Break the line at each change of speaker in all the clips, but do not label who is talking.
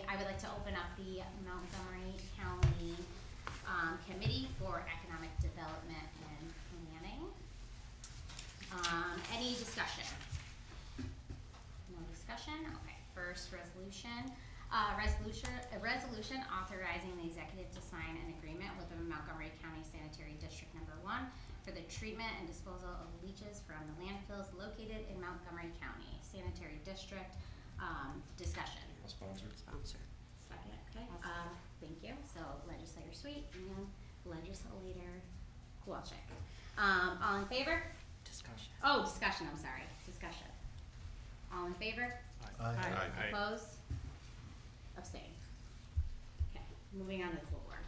I would like to open up the Montgomery County Committee for Economic Development and Planning. Any discussion? No discussion? Okay, first resolution. A resolution authorizing the executive to sign an agreement with the Montgomery County Sanitary District Number 1 for the treatment and disposal of leaches from the landfills located in Montgomery County Sanitary District. Discussion.
I'll sponsor.
Sponsor.
Second, okay. Thank you. So Legislator Sweet and Legislator Kowalczyk. All in favor?
Discussion.
Oh, discussion, I'm sorry. Discussion. All in favor?
Aye.
Opposed? Abstain. Okay, moving on to the full board.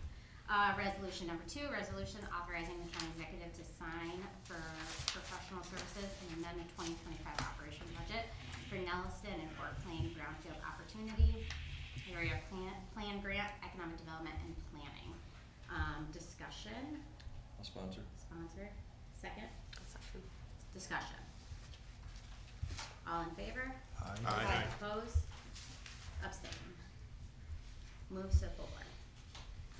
Resolution number 2, resolution authorizing the county executive to sign for professional services and amend the 2025 operation budget for Nelliston and Fort Plain Brownfield Opportunity Area Plan Grant, Economic Development and Planning. Discussion.
I'll sponsor.
Sponsor. Second.
Second.
Discussion. All in favor?
Aye.
Opposed? Abstain. Moves to the full board.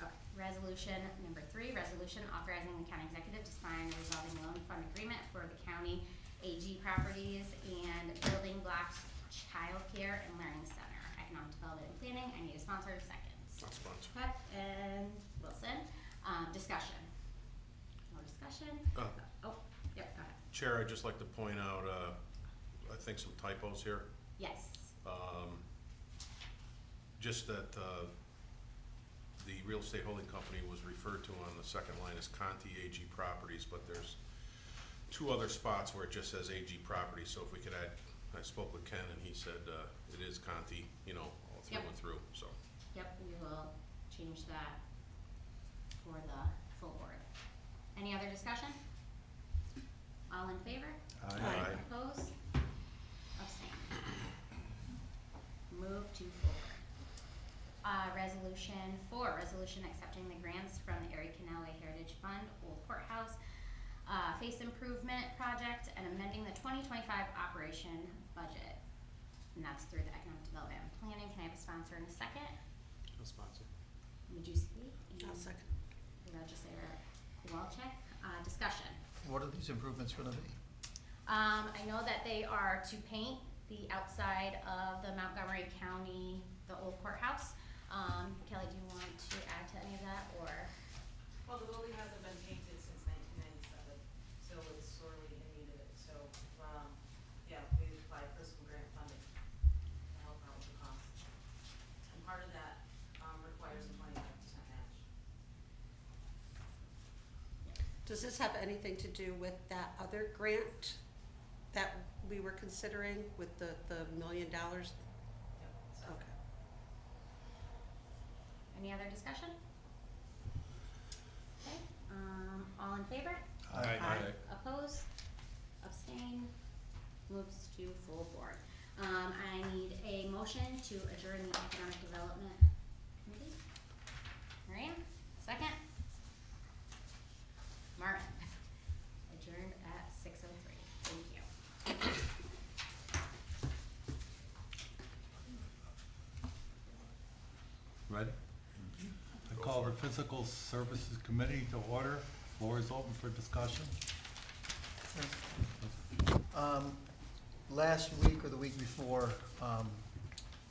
Okay, resolution number 3, resolution authorizing the county executive to sign a revolving loan fund agreement for the county AG properties and building blocks child care and learning center, economic development and planning. I need a sponsor. Seconds.
I'll sponsor.
Peck and Wilson. Discussion. No discussion? Oh, yep, go ahead.
Chair, I'd just like to point out, I think some typos here.
Yes.
Just that, the real estate holding company was referred to on the second line as Conti AG Properties, but there's 2 other spots where it just says AG Properties, so if we could add, I spoke with Ken and he said, it is Conti, all through
Yep.
and through, so.
Yep, we will change that for the full board. Any other discussion? All in favor?
Aye.
Opposed? Abstain. Move to full board. Resolution 4, resolution accepting the grants from the Erie Canale Heritage Fund, Old Courthouse, face improvement project, and amending the 2025 operation budget. And that's through the Economic Development and Planning. Can I have a sponsor in a second?
I'll sponsor.
Would you speak?
I'll second.
Legislator Kowalczyk. Discussion.
What are these improvements gonna be?
I know that they are to paint the outside of the Montgomery County, the old courthouse. Kelly, do you want to add to any of that, or?
Well, the building hasn't been painted since 1997, so it's sorely in need of it. So, yeah, we applied for some grant funding to help out with the cost. And part of that, requires a 25% match.
Does this have anything to do with that other grant that we were considering with the $1 million?
Yep, so.
Okay.
Any other discussion? Okay, all in favor?
Aye.
Opposed? Abstain? Moves to full board. I need a motion to adjourn the Economic Development Committee. Marian, second? Martin. Adjourned at 6:03. Thank you.
Ready? I call the Physical Services Committee to order. Floor is open for discussion.
Last week or the week before,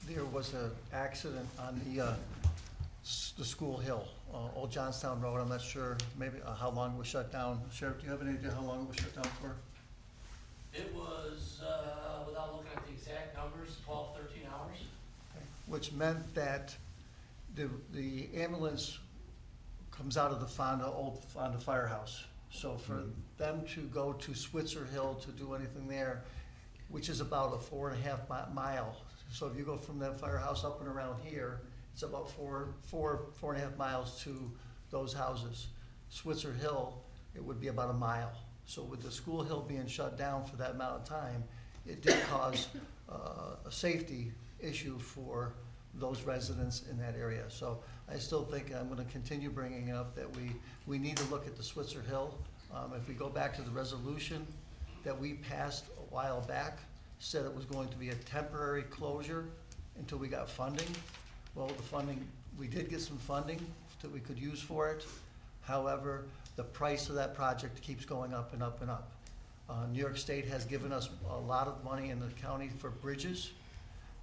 there was an accident on the school hill, Old Johnstown Road. I'm not sure maybe how long it was shut down. Sheriff, do you have any idea how long it was shut down for?
It was, without looking at the exact numbers, 12, 13 hours.
Okay. Which meant that the ambulance comes out of the old Fonda Firehouse. So for them to go to Switzer Hill to do anything there, which is about a 4.5 mile. So if you go from that firehouse up and around here, it's about 4.5 miles to those houses. Switzer Hill, it would be about a mile. So with the school hill being shut down for that amount of time, it did cause a safety issue for those residents in that area. So I still think I'm gonna continue bringing up that we need to look at the Switzer Hill. If we go back to the resolution that we passed a while back, said it was going to be a temporary closure until we got funding. Well, the funding, we did get some funding that we could use for it. However, the price of that project keeps going up and up and up. New York State has given us a lot of money in the county for bridges.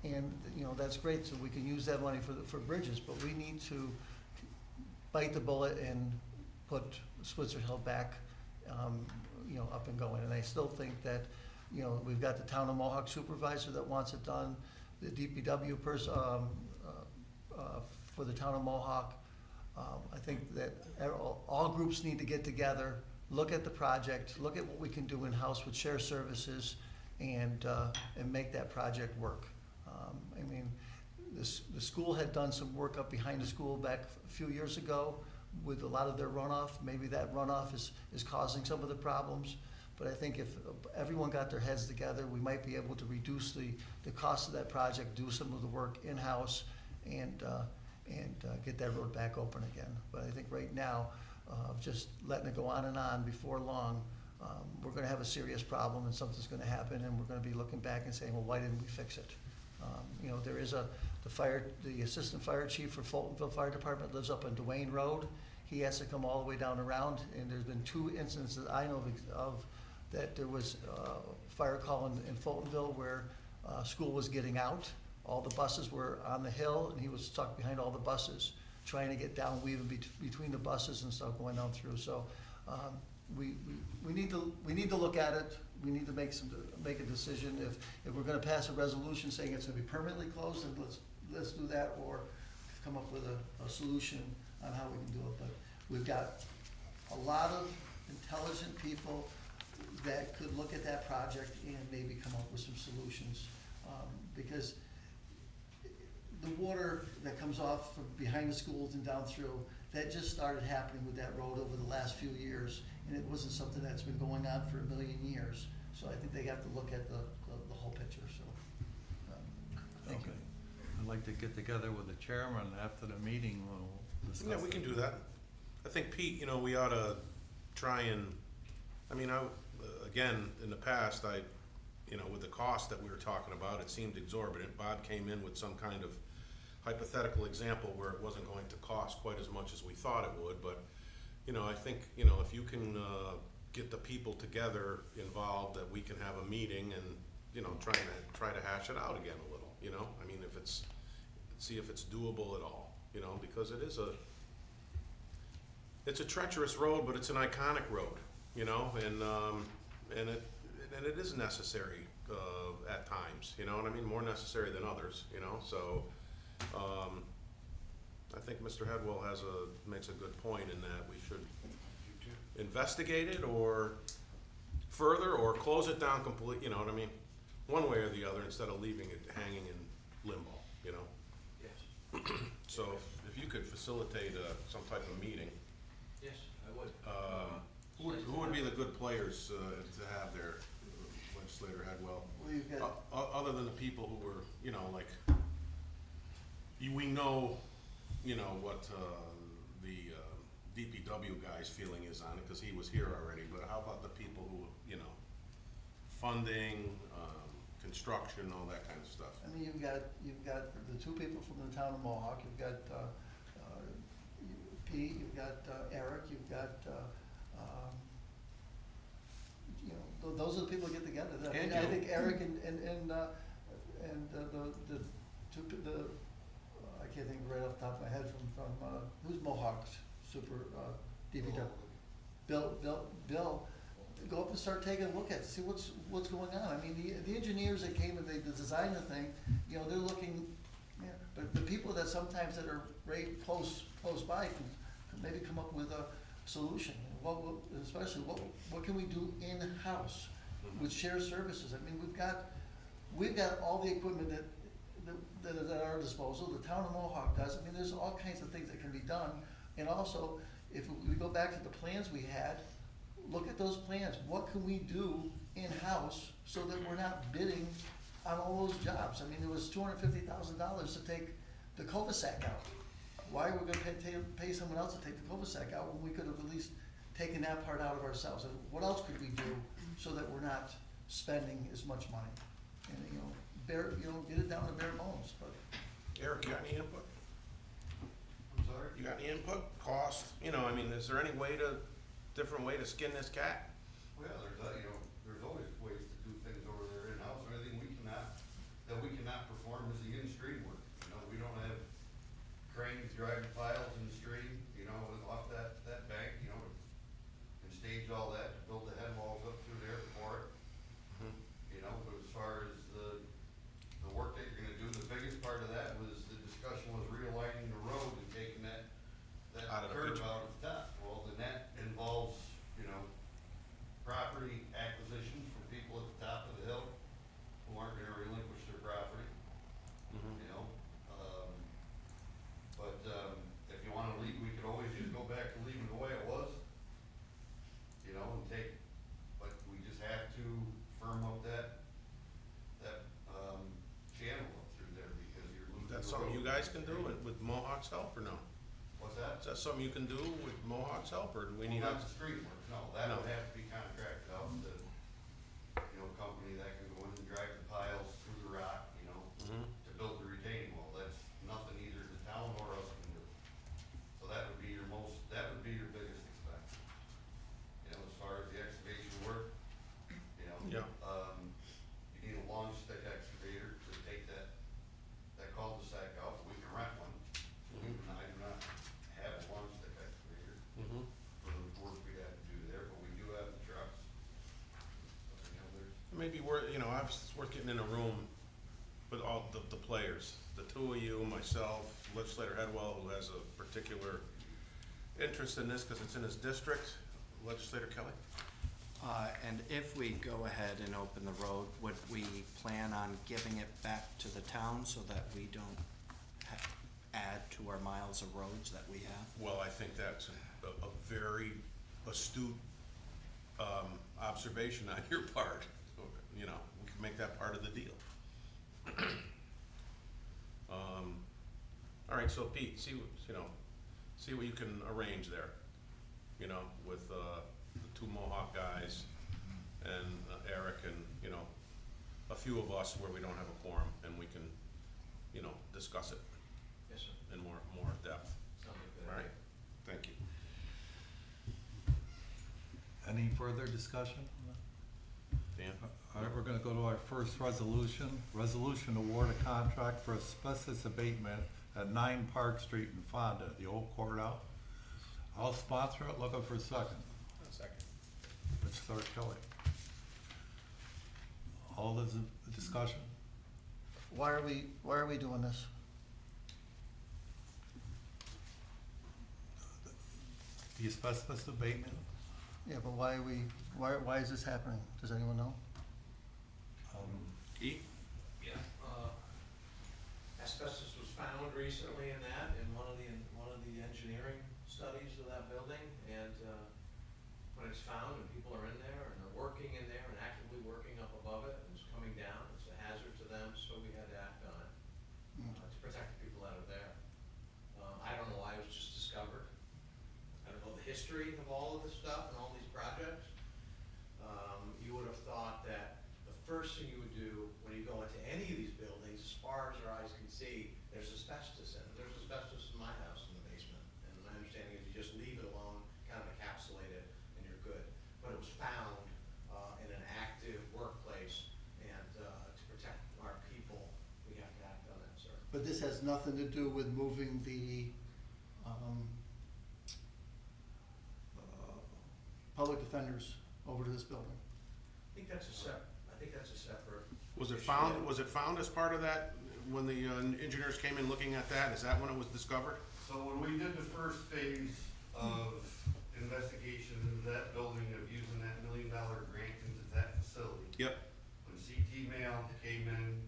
And, you know, that's great, so we can use that money for bridges, but we need to bite the bullet and put Switzer Hill back, you know, up and going. And I still think that, you know, we've got the town of Mohawk supervisor that wants it done, the DPW person, for the town of Mohawk. I think that all groups need to get together, look at the project, look at what we can do in-house with shared services, and make that project work. I mean, the school had done some work up behind the school back a few years ago with a lot of their runoff. Maybe that runoff is causing some of the problems. But I think if everyone got their heads together, we might be able to reduce the cost of that project, do some of the work in-house, and get that road back open again. But I think right now, just letting it go on and on, before long, we're gonna have a serious problem and something's gonna happen, and we're gonna be looking back and saying, well, why didn't we fix it? You know, there is the assistant fire chief for Fultonville Fire Department lives up on Duane Road. He has to come all the way down around, and there's been 2 incidents that I know of that there was a fire call in Fultonville where school was getting out. All the buses were on the hill, and he was stuck behind all the buses, trying to get down, weaving between the buses and stuff going down through. So we need to look at it. We need to make a decision. If we're gonna pass a resolution saying it's gonna be permanently closed, then let's do that, or come up with a solution on how we can do it. But we've got a lot of intelligent people that could look at that project and maybe come up with some solutions. Because the water that comes off from behind the schools and down through, that just started happening with that road over the last few years. And it wasn't something that's been going on for a million years. So I think they have to look at the whole picture, so. Thank you.
I'd like to get together with the chairman after the meeting, we'll discuss.
Yeah, we can do that. I think, Pete, you know, we ought to try and, I mean, again, in the past, you know, with the cost that we were talking about, it seemed exorbitant. Bob came in with some kind of hypothetical example where it wasn't going to cost quite as much as we thought it would, but, you know, I think, you know, if you can get the people together involved, that we can have a meeting and, you know, try to hash it out again a little, you know? I mean, see if it's doable at all, you know, because it's a treacherous road, but it's an iconic road, you know, and it is necessary at times, you know, and I mean, more necessary than others, you know, so I think Mr. Headwell makes a good point in that we should investigate it or further, or close it down completely, you know what I mean? One way or the other, instead of leaving it hanging in limbo, you know?
Yes.
So if you could facilitate some type of meeting,
Yes, I would.
who would be the good players to have there, Legislator Headwell?
Well, you've got,
Other than the people who were, you know, like, we know, you know, what the DPW guy's feeling is on it, because he was here already, but how about the people who, you know, funding, construction, all that kind of stuff?
I mean, you've got the 2 people from the town of Mohawk. You've got Pete, you've got Eric, you've got, you know, those are the people that get together. I mean, I think Eric and the I can't think right off the top of my head from who's Mohawk's super DPW? Bill, go up and start taking a look at it, see what's going on. I mean, the engineers that came and they designed the thing, you know, they're looking, yeah, but the people that sometimes that are right close by can maybe come up with a solution. Especially what can we do in-house with shared services? I mean, we've got all the equipment that is at our disposal. The town of Mohawk does. I mean, there's all kinds of things that can be done. And also, if we go back to the plans we had, look at those plans. What can we do in-house so that we're not bidding on all those jobs? I mean, there was $250,000 to take the cul-de-sac out. Why are we gonna pay someone else to take the cul-de-sac out when we could have at least taken that part out of ourselves? And what else could we do so that we're not spending as much money? And, you know, get it down to bare bones, but.
Eric, you got any input?
sorry?
You got any input, cost, you know, I mean, is there any different way to skin this cat?
Well, there's always ways to do things over there in-house, or anything that we cannot perform is the in-stream work. You know, we don't have cranes driving piles in the stream, you know, off that bank, you know, and stage all that, to build the head walls up through there for it. You know, but as far as the work that you're gonna do, the biggest part of that was, the discussion was realigning the road and taking that
Out of the
curve
picture.
out of the top. Well, then that involves, you know, property acquisition from people at the top of the hill who aren't gonna relinquish their property, you know? If you wanna leave, we could always just go back to leaving it the way it was, you know, and but we just have to firm up that channel up through there, because you're losing the road.
That's something you guys can do with Mohawk's help, or no?
What's that?
Is that something you can do with Mohawk's help, or do we need
Well,
a?
not the street work, no, that
No.
would have to be contracted out to, you know, company that can go in and drag the piles through the rock, you know, to build the retaining wall. That's nothing either the town or us can do. So that would be your biggest expense. You know, as far as the excavation work, you know.
Yeah.
You need a long stick excavator to take that cul-de-sac out, we can rent one. I do not have a long stick excavator for the work we have to do there, but we do have the trucks. You know, there's,
Maybe obviously it's worth getting in a room with all the players, the two of you, myself, Legislator Headwell, who has a particular interest in this because it's in his district, Legislator Kelly.
And if we go ahead and open the road, would we plan on giving it back to the town so that we don't add to our miles of roads that we have?
Well, I think that's a very astute observation on your part. You know, we can make that part of the deal. All right, so Pete, see what you can arrange there, you know, with the two Mohawk guys and Eric and, you know, a few of us where we don't have a quorum, and we can, you know, discuss it
Yes, sir.
in more depth.
Sounds like a good
All right,
idea.
thank you.
Any further discussion?
Dan?
All right, we're gonna go to our first resolution. Resolution to award a contract for asbestos abatement at 9 Park Street in Fonda, the old courthouse. I'll sponsor it, looking for a second.
Second.
Legislator Kelly. All this discussion?
Why are we doing this?
The asbestos abatement,
Yeah, but why is this happening? Does anyone know?
E?
Yeah, asbestos was found recently in one of the engineering studies of that building, and, when it's found and people are in there and they're working in there and actively working up above it, and it's coming down, it's a hazard to them, so we had to act on it, to protect the people that are there. I don't know why it was just discovered. I don't know the history of all of this stuff and all these projects. You would have thought that the first thing you would do when you go into any of these buildings, as far as your eyes can see, there's asbestos in it. There's asbestos in my house in the basement. And my understanding is you just leave it alone, kind of encapsulate it, and you're good. But it was found in an active workplace, and to protect our people, we have to act on that, sir.
But this has nothing to do with moving the public defenders over to this building.
I think that's a separate.
Was it
issue.
found as part of that, when the engineers came in looking at that? Is that when it was discovered?
so when we did the first phase of investigation into that building, of using that $1 million grant into that facility,
Yep.
when CT Mail came in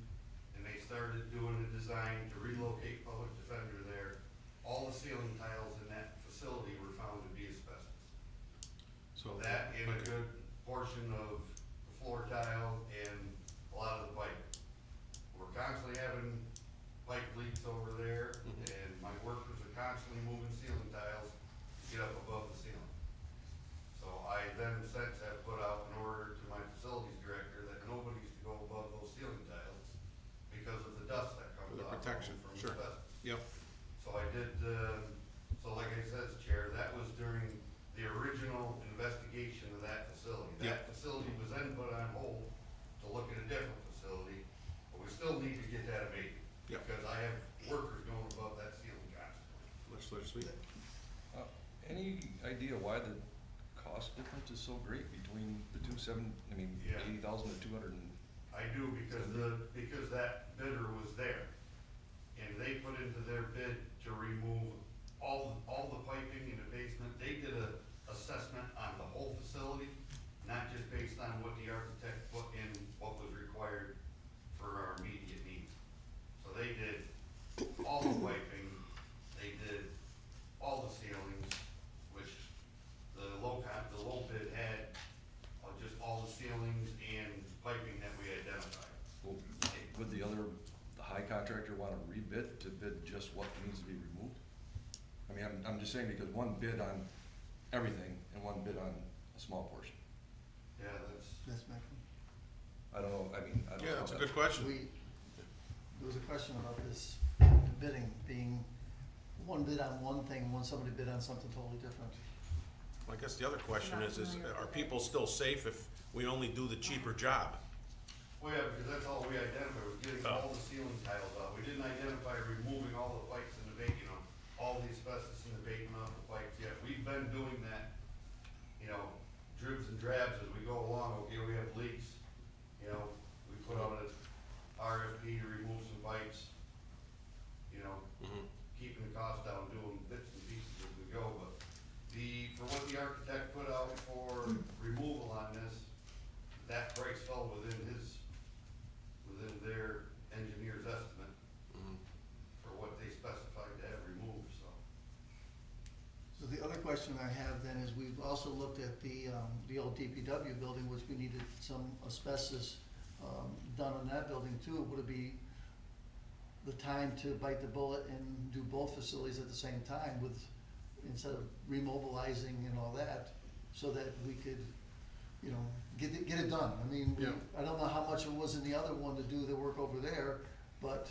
and they started doing the design to relocate public defender there, all the ceiling tiles in that facility were found to be asbestos.
So
That and a
okay.
good portion of the floor tile and a lot of the pipe. We're constantly having pipe leaks over there, and my workers are constantly moving ceiling tiles to get up above the ceiling. So I then since have put out an order to my facilities director that nobody's to go above those ceiling tiles because of the dust that comes
For the
off
protection,
from
sure.
asbestos.
Yep.
So I did then put on hold to look at a different facility, but we still need to get that abated.
Yep.
Because I have workers going above that ceiling constantly.
Legislator Sweet?
Any idea why the cost difference is so great between the
Yeah.
80,000 to 200 and?
I do, because that bidder was there, and they put into their bid to remove all the piping in the basement. They did a assessment on the whole facility, not just based on what the architect put in, what was required for our immediate needs. So they did all the piping, they did all the ceilings, which the low bid had, just all the ceilings and piping that we identified.
Well, would the high contractor wanna rebid to bid just what needs to be removed? I mean, I'm just saying because one bid on everything and one bid on a small portion.
Yeah,
That's my,
I don't know, I mean, I don't know.
Yeah, that's a good question.
there was a question about this bidding being one bid on one thing, when somebody bid on something totally different.
I guess the other question
Not
is
familiar with
are
it.
people still safe if we only do the cheaper job?
well, yeah, because that's all we identified, was getting all the ceiling tiles out. We didn't identify removing all the pipes in the basement, all the asbestos in the basement off the pipes yet. We've been doing that, dribs and drabs as we go along. Okay, we have leaks, we put out an RFP to remove some pipes,
Mhm.
keeping the cost down, doing bits and pieces as we go, but for what the architect put out for removal on this, that price fell within their engineer's estimate
Mhm.
for what they specified to have removed, so.
So the other question I have then is, we've also looked at the old DPW building, which we needed some asbestos, done on that building too. Would it be the time to bite the bullet and do both facilities at the same time instead of remobilizing and all that, so that we could, get it done? I mean,
Yeah.
I don't know how much it was in the other one to do the work over there, but,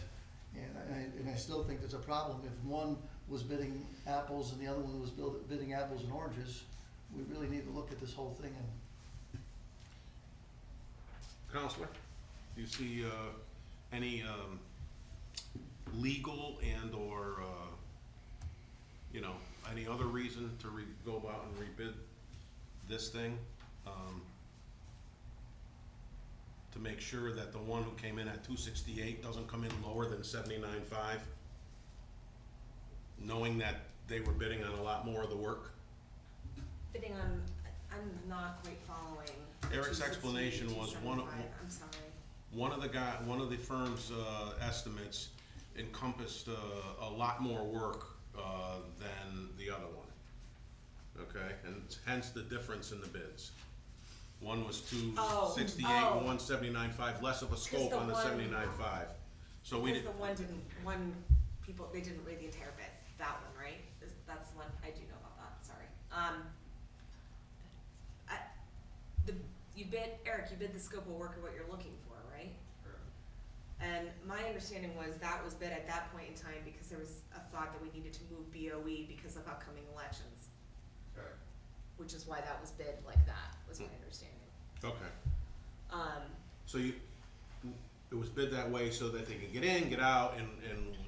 and I still think there's a problem. If one was bidding apples and the other one was bidding apples and oranges, we really need to look at this whole thing and
Counselor, do you see any legal and/or any other reason to go out and rebid this thing? To make sure that the one who came in at 268 doesn't come in lower than 79.5, knowing that they were bidding on a lot more of the work?
Bidding on, I'm not quite following.
Eric's
268,
explanation was one of-
275, I'm sorry.
One of the firm's estimates encompassed a lot more work than the other one. Okay, and hence the difference in the bids. One was 268
oh.
and 179.5, less of a scope
the
on the
one-
79.5. So we
Because
didn't,
they didn't read the entire bid, that one, right? That's the one, I do know about that, sorry. Eric, you bid the scope of work of what you're looking for, right? And my understanding was that was bid at that point in time because there was a thought that we needed to move BOE because of upcoming elections,
Okay.
which is why that was bid like that, was my understanding.
okay.
Um,
So it was bid that way so that they can get in, get out, and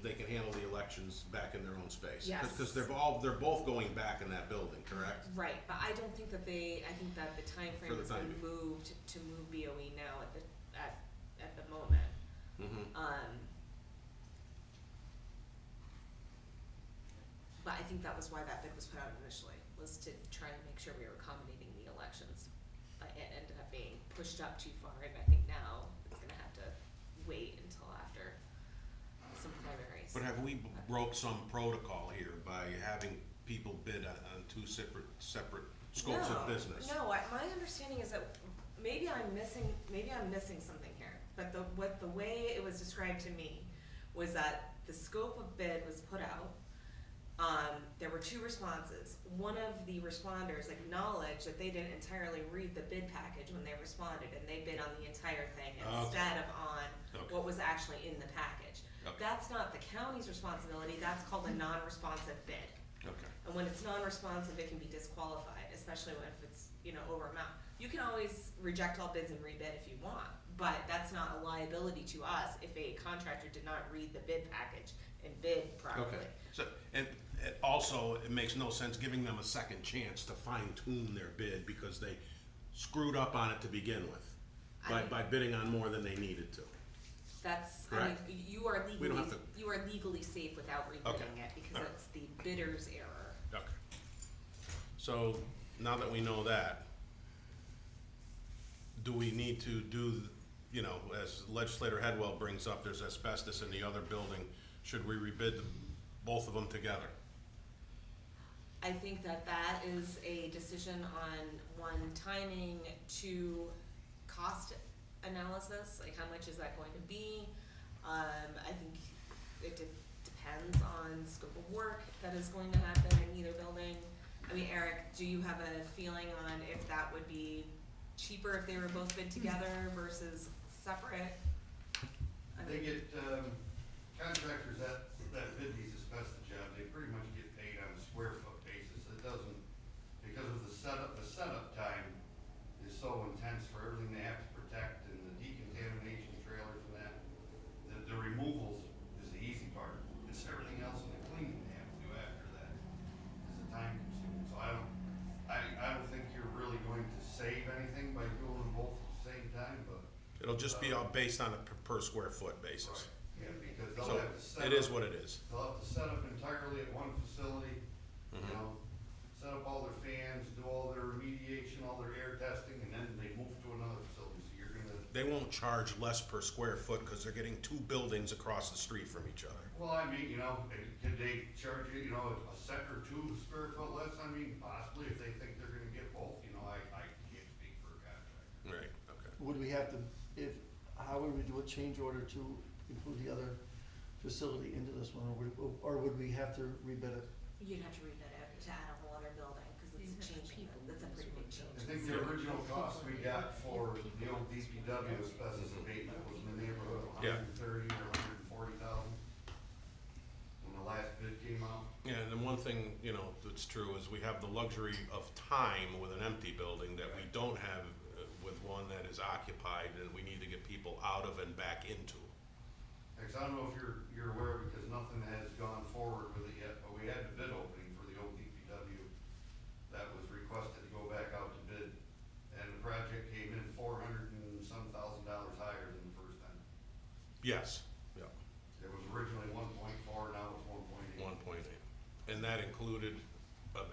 they can handle the elections back in their own space.
Yes.
Because they're both going back in that building, correct?
Right, but I don't think that I think that the
For
timeframe
the
has
time
been
being.
moved to move BOE now at the moment.
Mm-hmm.
But I think that was why that bid was put out initially, was to try and make sure we were accommodating the elections. But it ended up being pushed up too far, and I think now it's gonna have to wait until after some primaries.
But have we broke some protocol here by having people bid on two separate scopes of business?
No, my understanding is that maybe I'm missing something here, but the way it was described to me was that the scope of bid was put out. There were two responses. One of the responders acknowledged that they didn't entirely read the bid package when they responded, and they bid on the entire thing
Okay.
instead of on
Okay.
what was actually in the package.
Okay.
That's not the county's responsibility, that's called a non-responsive bid.
Okay.
And when it's non-responsive, it can be disqualified, especially if it's, over amount. You can always reject all bids and rebid if you want, but that's not a liability to us if a contractor did not read the bid package and bid properly.
Okay, so, and also, it makes no sense giving them a second chance to fine tune their bid because they screwed up on it to begin with by bidding on more than they needed to.
That's,
Correct.
you are
We don't
legally,
have to-
you are legally safe without rebidding
Okay.
it because
Alright.
it's the bidder's error.
Okay. So, now that we know that, do we need to do, you know, as Legislator Headwell brings up, there's asbestos in the other building, should we rebid both of them together?
I think that that is a decision on, one, timing, two, cost analysis, like how much is that going to be? I think it depends on scope of work that is going to happen in either building. I mean, Eric, do you have a feeling on if that would be cheaper if they were both bid together versus separate? I
They
mean,
get, contractors that bid these asbestos jobs, they pretty much get paid on a square foot basis. It doesn't, because of the setup time is so intense for everything they have to protect and the decontamination trailers and that. The removals is the easy part. It's everything else in the cleaning they have to do after that is the time consuming. So I don't think you're really going to save anything by doing them both at the same time, but.
It'll just be all based on a per square foot basis.
Yeah, because
So,
they'll have to set up.
it is what it is.
They'll have to set up entirely at one facility, you
Mhm.
know, set up all their fans, do all their remediation, all their air testing, and then they move to another facility, so you're gonna,
They won't charge less per square foot because they're getting two buildings across the street from each other.
well, I mean, you know, could they charge you, you know, a cent or two square foot less? I mean, possibly if they think they're gonna get both, you know, I can't speak for a contractor.
Right, okay.
Would we have to, how would we do a change order to include the other facility into this one, or would we have to rebid it?
you'd have to rebid it to add a whole other building, cause it's a change, that's a pretty big change.
I think the original cost we got for the old DPW asbestos abatement was in the neighborhood of
Yeah.
$130,000 or $140,000 when the last bid came out.
Yeah, and then one thing, you know, that's true is we have the luxury of time with an empty building that we don't have with one that is occupied and we need to get people out of and back into.
Because I don't know if you're aware, because nothing has gone forward with it yet, but we had the bid opening for the old DPW that was requested to go back out to bid, and the project came in $400,000 and some higher than the first time.
Yes, yeah,
It was originally 1.4, now it's 1.8.
1.8. And that included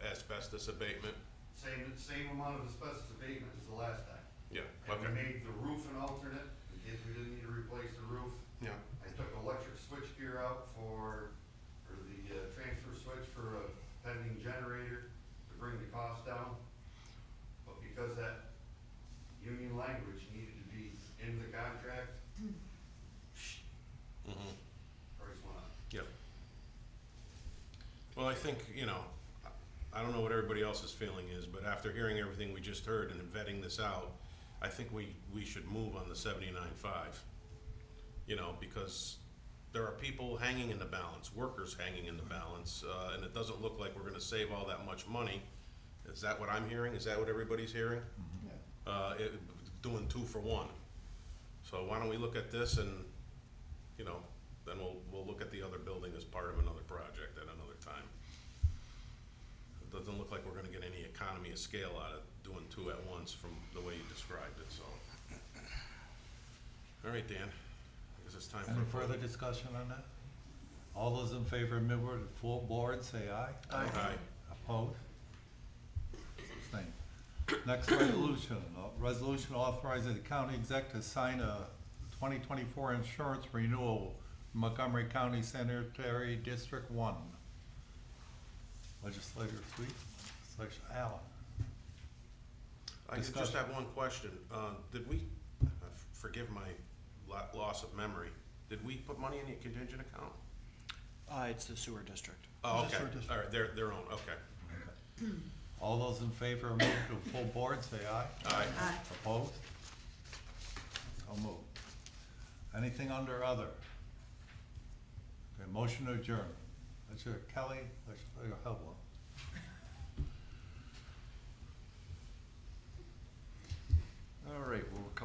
asbestos abatement?
Same amount of asbestos abatement as the last time.
Yeah,
And we
okay.
made the roof an alternate, in case we didn't need to replace the roof.
Yeah,
I took electric switch gear out for the transfer switch for a pending generator to bring the cost down. But because that union language needed to be in the contract,
mhm,
price went up.
yep. Well, I think, you know, I don't know what everybody else's feeling is, but after hearing everything we just heard and vetting this out, I think we should move on the 79.5. You know, because there are people hanging in the balance, workers hanging in the balance, and it doesn't look like we're gonna save all that much money. Is that what I'm hearing? Is that what everybody's hearing? Doing 2 for 1. So why don't we look at this and, you know, then we'll look at the other building as part of another project at another time. It doesn't look like we're gonna get any economy of scale out of doing 2 at once from the way you described it, so. All right, Dan, I guess it's time for.
Any further discussion on that? All those in favor of moving to full board, say aye.
Aye.
Opposed? Abstained. Next resolution, resolution authorizing the county exec to sign a 2024 insurance renewal, Montgomery County Sanitary District 1. Legislator Sweet, Legislator Allen.
I just
Discussion.
have one question. Did we, forgive my loss of memory, did we put money in the contingent account?
It's the sewer district.
Oh,
Just
okay,
for district.
all right, their own, okay.
All those in favor of moving to full board, say aye.
Aye.
Opposed? So moved. Anything under other? Okay, motion to adjourn. Legislator Kelly, Legislator Hubble.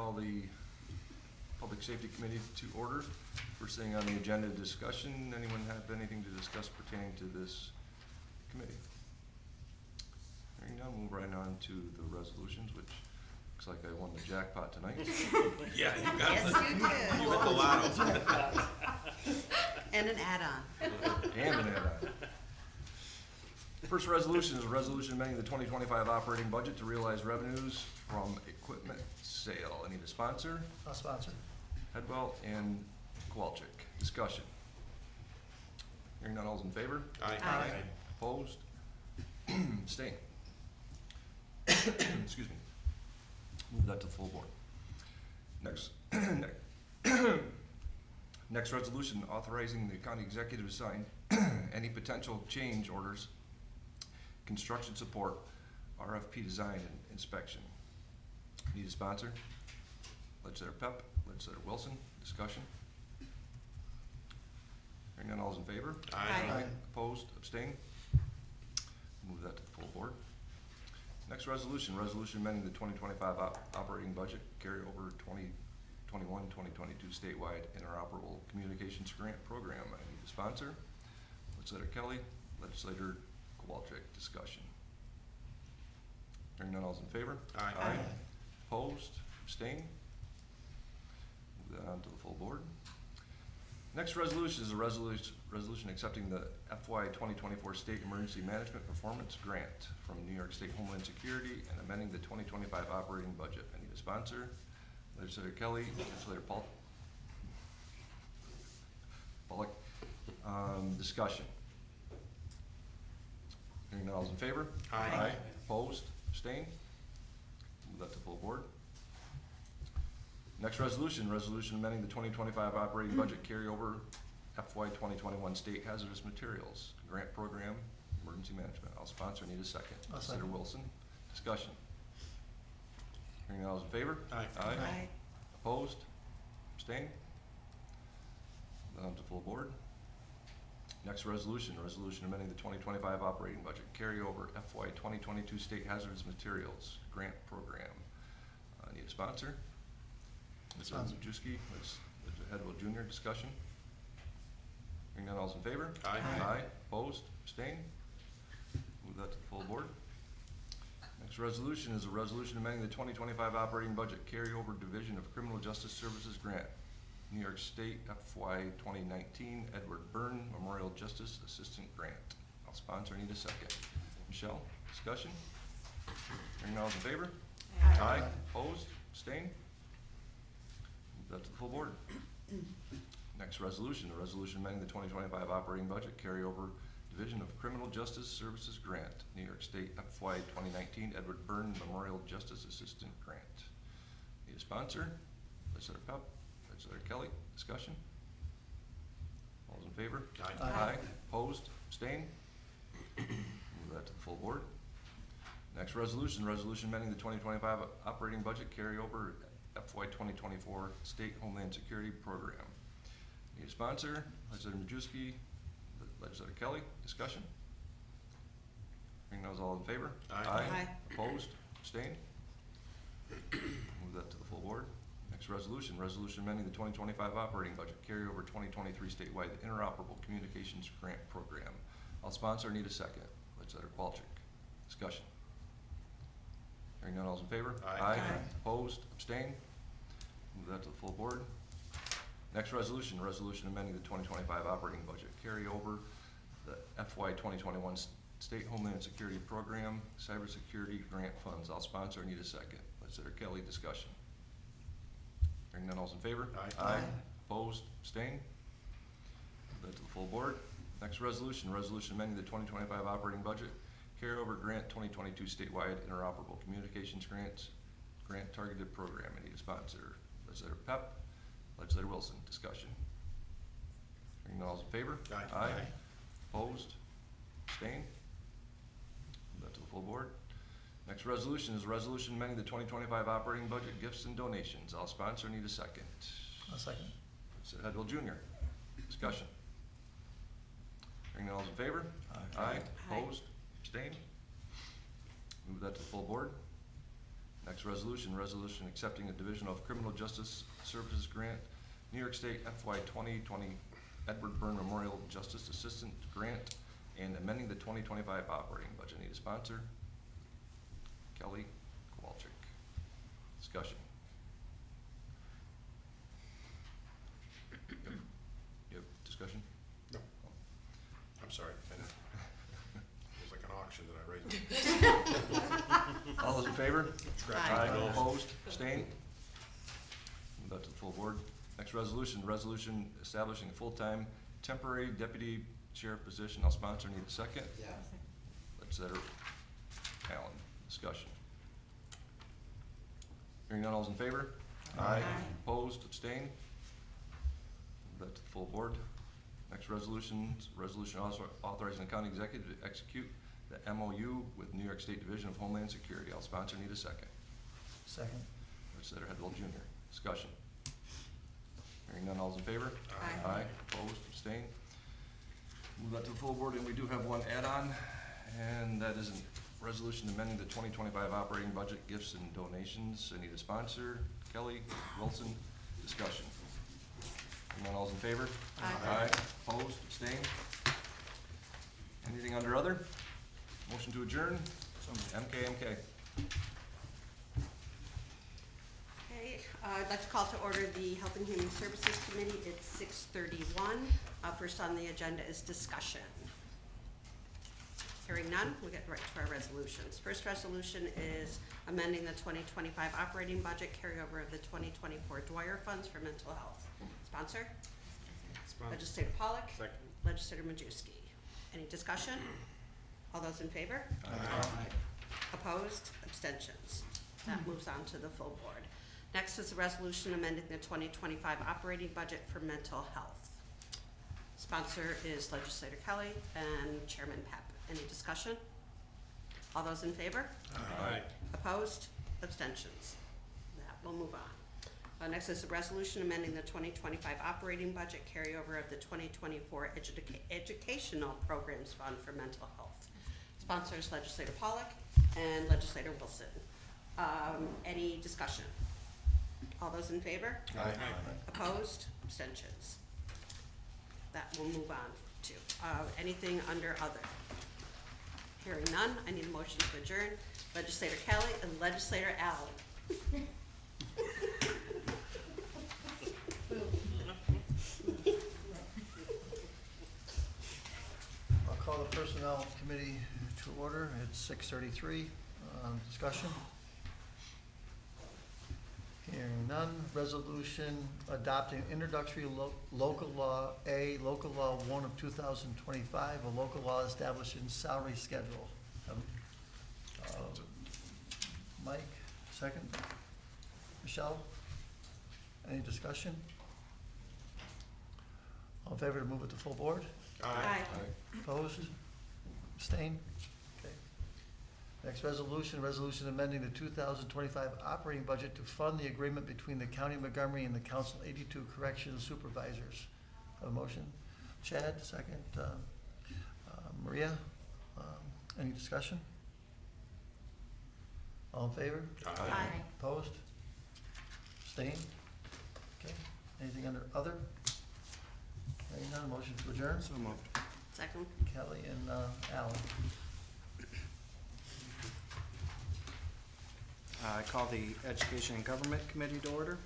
call the Public Safety Committee to order. First thing on the agenda, discussion. Anyone have anything to discuss pertaining to this committee? Hearing none, move right on to the resolutions, which looks like I won the jackpot tonight.
Yeah, you got
Yes,
it.
you did.
You hit the lotto.
And an add-on.
And an add-on. First resolution is a resolution amending the 2025 operating budget to realize revenues from equipment sale. I need a sponsor.
I'll sponsor.
Headwell and Kowalczyk. Discussion. Hearing none, all's in favor?
Aye.
Aye.
Opposed? Abstain. Excuse me. Move that to the full board. Next, next resolution, authorizing the county executive to sign any potential change orders, construction support, RFP design and inspection. Need a sponsor? Legislator Pep, Legislator Wilson, discussion. Hearing none, all's in favor?
Aye.
Opposed, abstain? Move that to the full board. Next resolution, resolution amending the 2025 operating budget, carryover 2021-2022 statewide interoperable communications grant program. I need a sponsor. Legislator Kelly, Legislator Kowalczyk, discussion. Hearing none, all's in favor?
Aye.
Opposed, abstain? Move that on to the full board. Next resolution is a resolution accepting the FY 2024 State Emergency Management Performance Grant from New York State Homeland Security and amending the 2025 operating budget. I need a sponsor. Legislator Kelly, Legislator Pollock. Discussion. Hearing none, all's in favor?
Aye.
Opposed, abstain? Move that to full board. Next resolution, resolution amending the 2025 operating budget carryover FY 2021 state hazardous materials grant program, emergency management. I'll sponsor, need a second.
I'll
Legislator
second.
Wilson, discussion. Hearing none, all's in favor?
Aye.
Aye.
Opposed, abstain? Then to full board. Next resolution, resolution amending the 2025 operating budget carryover FY 2022 state hazardous materials grant program. Need a sponsor? Mr.
Sponsor.
Majewski, Mr. Headwell Jr., discussion. Hearing none, all's in favor?
Aye.
Aye, opposed, abstain? Move that to the full board. Next resolution is a resolution amending the 2025 operating budget carryover Division of Criminal Justice Services grant, New York State FY 2019 Edward Byrne Memorial Justice Assistant Grant. I'll sponsor, need a second. Michelle, discussion? Hearing none, all's in favor?
Aye.
Opposed, abstain? Move that to the full board. Next resolution, a resolution amending the 2025 operating budget carryover Division of Criminal Justice Services Grant, New York State FY 2019 Edward Byrne Memorial Justice Assistant Grant. Need a sponsor? Legislator Pep, Legislator Kelly, discussion? All those in favor?
Aye.
Opposed, abstain? Move that to the full board. Next resolution, resolution amending the 2025 operating budget carryover FY 2024 State Homeland Security Program. Need a sponsor? Legislator Majewski, Legislator Kelly, discussion? Hearing those, all in favor?
Aye.
Aye.
Opposed, abstained? Move that to the full board. Next resolution, resolution amending the 2025 operating budget carryover 2023 statewide interoperable communications grant program. I'll sponsor, need a second. Legislator Kowalczyk, discussion? Hearing none, all's in favor?
Aye.
Opposed, abstained? Move that to the full board. Next resolution, resolution amending the 2025 operating budget carryover the FY 2021 State Homeland Security Program Cybersecurity Grant Funds. I'll sponsor, need a second. Legislator Kelly, discussion? Hearing none, all's in favor?
Aye.
Opposed, abstained? Move that to the full board. Next resolution, resolution amending the 2025 operating budget carryover grant 2022 statewide interoperable communications grant targeted program. I need a sponsor. Legislator Pep, Legislator Wilson, discussion? Hearing none, all's in favor?
Aye.
Opposed, abstained? Move that to the full board. Next resolution is a resolution amending the 2025 operating budget gifts and donations. I'll sponsor, need a second.
I'll second.
Legislator Headwell Jr., discussion? Hearing none, all's in favor?
Aye.
Opposed, abstained? Move that to the full board. Next resolution, resolution accepting a Division of Criminal Justice Services Grant, New York State FY 2020 Edward Byrne Memorial Justice Assistant Grant, and amending the 2025 operating budget. Need a sponsor? Kelly Kowalczyk. Discussion. Yep, discussion?
No. I'm sorry. It was like an auction that I raised.
All those in favor?
Aye.
Opposed, abstained? Move that to the full board. Next resolution, resolution establishing a full-time temporary deputy sheriff position. I'll sponsor. Need a second?
Yeah.
Legislator Allen. Discussion. Hearing none, all's in favor?
Aye.
Opposed, abstained? Move that to the full board. Next resolution, resolution authorizing the county executive to execute the MOU with New York State Division of Homeland Security. I'll sponsor. Need a second.
Second.
Legislator Hidwell Jr. Discussion. Hearing none, all's in favor?
Aye.
Aye, opposed, abstained? Move that to the full board, and we do have one add-on, and that is a resolution amending the 2025 operating budget, gifts and donations. I need a sponsor. Kelly Wilson. Discussion. Hearing none, all's in favor?
Aye.
Opposed, abstained? Anything under other? Motion to adjourn? MK.
Okay, I'd like to call to order the Health and Human Services Committee. It's 6:31. First on the agenda is discussion. Hearing none, we'll get right to our resolutions. First resolution is amending the 2025 operating budget carryover of the 2024 Dwyer funds for mental health. Sponsor? Legislator Pollock.
Second.
Legislator Majewski. Any discussion? All those in favor? Opposed? Abstentions? That moves on to the full board. Next is a resolution amending the 2025 operating budget for mental health. Sponsor is Legislator Kelly and Chairman Pep. Any discussion? All those in favor?
Aye.
Opposed? Abstentions? That will move on. Next is a resolution amending the 2025 operating budget carryover of the 2024 Educational Programs Fund for Mental Health. Sponsors Legislator Pollock and Legislator Wilson. Any discussion? All those in favor?
Aye.
Opposed? Abstentions? That will move on to. Anything under other? Hearing none, I need a motion to adjourn. Legislator Kelly and Legislator Allen.
I'll call the Personnel Committee to order. It's 6:33. Discussion? Hearing none. Resolution adopting introductory local law local law 1 of 2025, a local law establishing salary schedule. Mike, second. Michelle? Any discussion? All in favor to move it to full board?
Aye.
Opposed? Abstained? Okay. Next resolution, resolution amending the 2025 operating budget to fund the agreement between the County of Montgomery and the Council 82 Corrections Supervisors. Have a motion? Chad, second. Maria? Any discussion? All in favor?
Aye.
Opposed? Abstained? Okay. Anything under other? Hearing none, motion to adjourn?
So moved.
Second.
Kelly and Alan.
I call the Education and Government Committee to order.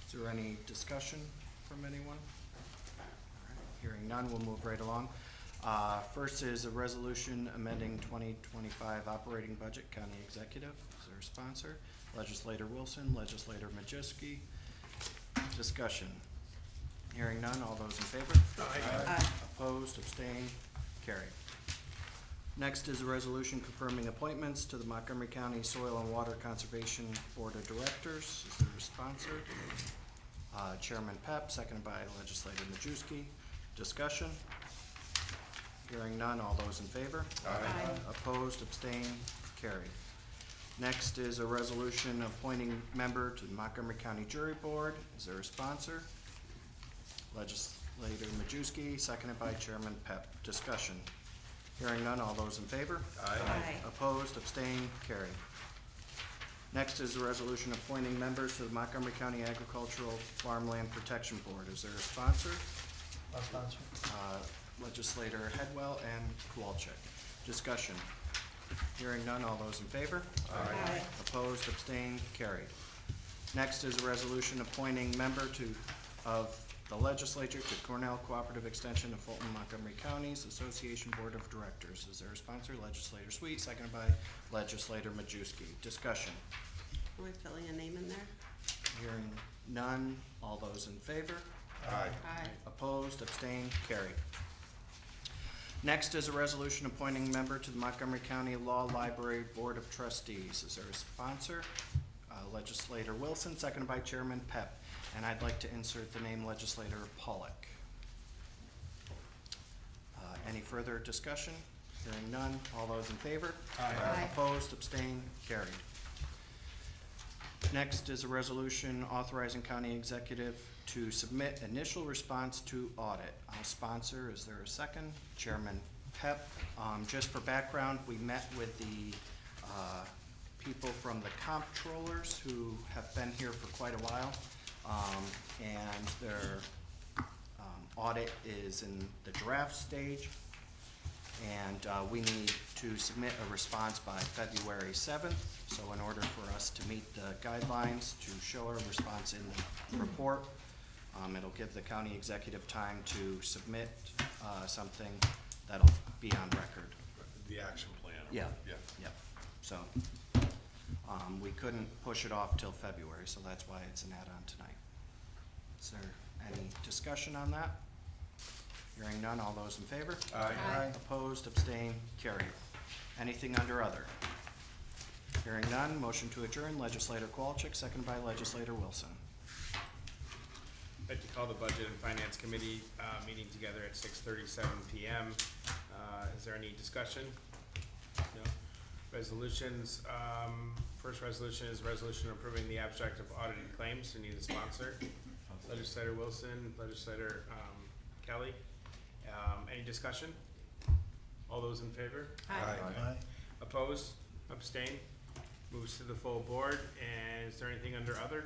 Is there any discussion from anyone? All right, hearing none, we'll move right along. First is a resolution amending 2025 operating budget, County Executive. Is there a sponsor? Legislator Wilson, Legislator Majewski. Discussion. Hearing none, all those in favor?
Aye.
Opposed, abstained, carried. Next is a resolution confirming appointments to the Montgomery County Soil and Water Conservation Board of Directors. Is there a sponsor? Chairman Pep, seconded by Legislator Majewski. Discussion? Hearing none, all those in favor?
Aye.
Opposed, abstained, carried. Next is a resolution appointing member to the Montgomery County Jury Board. Is there a sponsor? Legislator Majewski, seconded by Chairman Pep. Discussion. Hearing none, all those in favor?
Aye.
Opposed, abstained, carried. Next is a resolution appointing members to the Montgomery County Agricultural Farmland Protection Board. Is there a sponsor?
I'll sponsor.
Legislator Headwell and Kowalczyk. Discussion. Hearing none, all those in favor?
Aye.
Opposed, abstained, carried. Next is a resolution appointing member of the legislature to Cornell Cooperative Extension of Fulton Montgomery Counties Association Board of Directors. Is there a sponsor? Legislator Sweet, seconded by Legislator Majewski. Discussion.
Are we filling a name in there?
Hearing none, all those in favor?
Aye.
Aye.
Opposed, abstained, carried. Next is a resolution appointing member to the Montgomery County Law Library Board of Trustees. Is there a sponsor? Legislator Wilson, seconded by Chairman Pep. And I'd like to insert the name Legislator Pollock. Any further discussion? Hearing none, all those in favor?
Aye.
Opposed, abstained, carried. Next is a resolution authorizing county executive to submit initial response to audit. I'll sponsor. Is there a second? Chairman Pep. Just for background, we met with the people from the comptrollers who have been here for quite a while, and their audit is in the draft stage, and we need to submit a response by February 7th. So in order for us to meet the guidelines to show a response in the report, it'll give the county executive time to submit something that'll be on record.
The action plan.
Yeah.
Yeah.
Yep. So, we couldn't push it off till February, so that's why it's an add-on tonight. Is there any discussion on that? Hearing none, all those in favor?
Aye.
Opposed, abstained, carried. Anything under other? Hearing none, motion to adjourn, Legislator Kowalczyk, second by Legislator Wilson.
I'd like to call the Budget and Finance Committee meeting together at 6:37 PM. Is there any discussion? No. Resolutions. First resolution is resolution approving the abstract of audited claims. We need a sponsor. Legislator Wilson, Legislator Kelly. Any discussion? All those in favor?
Aye.
Opposed? Abstain? Moves to the full board. And is there anything under other?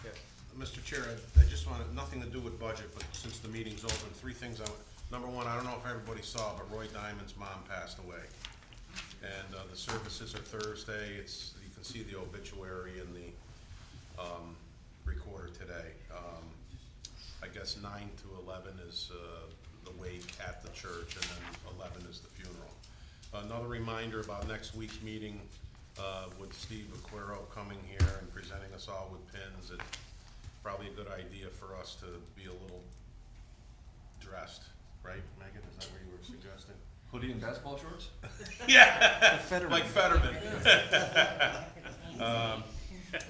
Yes.
Mr. Chair, I just wanted, nothing to do with budget, but since the meeting's open, three things number one, I don't know if everybody saw, but Roy Diamond's mom passed away. And the services are Thursday. You can see the obituary in the recorder today. I guess 9 to 11 is the wake at the church, and then 11 is the funeral. Another reminder about next week's meeting with Steve Aquero coming here and presenting us all with pins. It's probably a good idea for us to be a little dressed, right, Megan? Is that what you were suggesting?
Hoodie and basketball shorts?
Yeah,
Fetterman.
like Fetterman.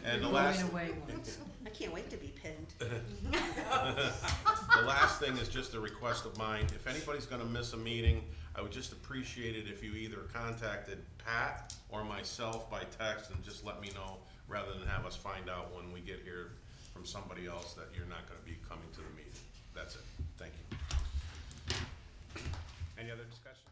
And the last,
I can't wait to be pinned.
the last thing is just a request of mine. If anybody's gonna miss a meeting, I would just appreciate it if you either contacted Pat or myself by text and just let me know, rather than have us find out when we get here from somebody else that you're not gonna be coming to the meeting. That's it. Thank you.
Any other discussion?